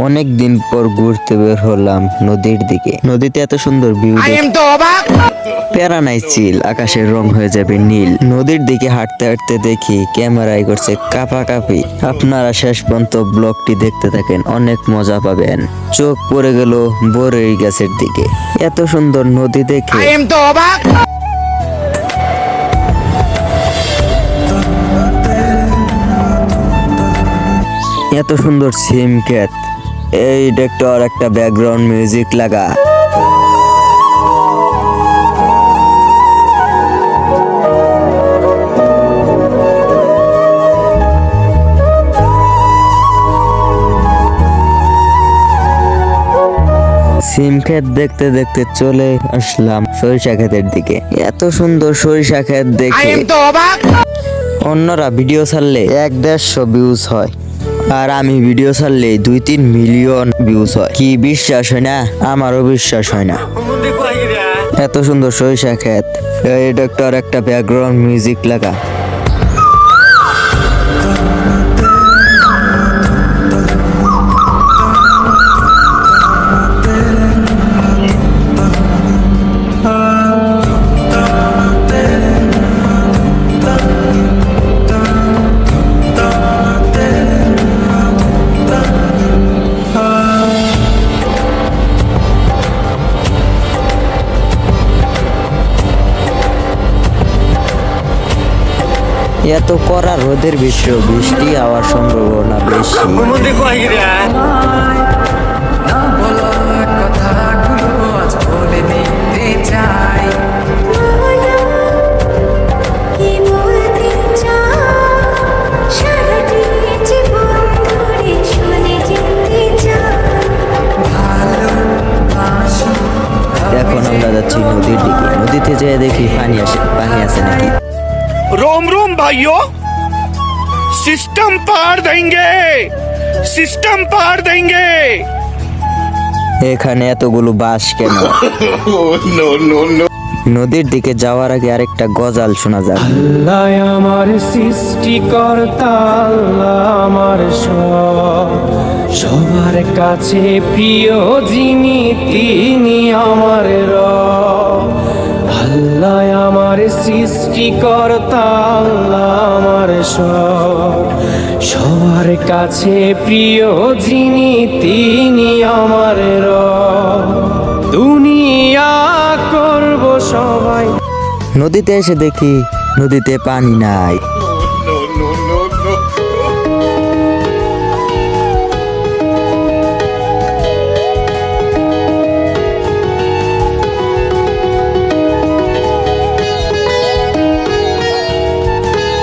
অনেক দিন পর ঘুরতে বের হলাম নদীর দিকে। নদীতে এত সুন্দর ভিউ, প্যারা নাই চিল, আকাশের রং হয়ে যাবে নীল। নদীর দিকে হাঁটতে হাঁটতে দেখি ক্যামেরায় করছে কাঁপাকাঁপি। আপনারা শেষ পর্যন্ত ব্লগটি দেখতে থাকেন, অনেক মজা পাবেন। চোখ পড়ে গেল বরেই গাছের দিকে। এত সুন্দর নদী দেখে এত সুন্দর সিম ক্ষেত। এই ডেক্টর একটা ব্যাকগ্রাউন্ড মিউজিক লাগা। সিম ক্ষেত দেখতে দেখতে চলে আসলাম সরিষা ক্ষেতের দিকে। এত সুন্দর সরিষা ক্ষেত দেখে অন্যরা ভিডিও ছাড়লে 1-150 ভিউজ হয়, আর আমি ভিডিও ছাড়লে 2-3 মিলিয়ন ভিউজ হয়। কি বিশ্বাস হয় না? আমারও বিশ্বাস হয় না। এত সুন্দর সরিষা ক্ষেত। এই ডক্টর একটা ব্যাকগ্রাউন্ড মিউজিক লাগা। এত কড়া রোদের ভিতরে বৃষ্টি হওয়ার সম্ভাবনা বেশি। এখন আমরা যাচ্ছি নদীর দিকে। নদীতে যেয়ে দেখি পানি আছে নাকি। रोम रोम भाइयों, सिस्टम पार देंगे, सिस्टम पार देंगे। এখানে এতগুলো বাঁশ কেন? নদীর দিকে যাওয়ার আগে আরেকটা গজাল শোনা যাবে। আল্লাহ আমার সৃষ্টিকর্তা, আল্লাহ আমার সবার কাছে প্রিয় যিনি, তিনি আমার রব। আল্লাহ আমার সৃষ্টিকর্তা, আল্লাহ আমার সবার কাছে প্রিয় যিনি, তিনি আমার রব। দুনিয়া করব সবাই। নদীতে এসে দেখি নদীতে পানি নাই।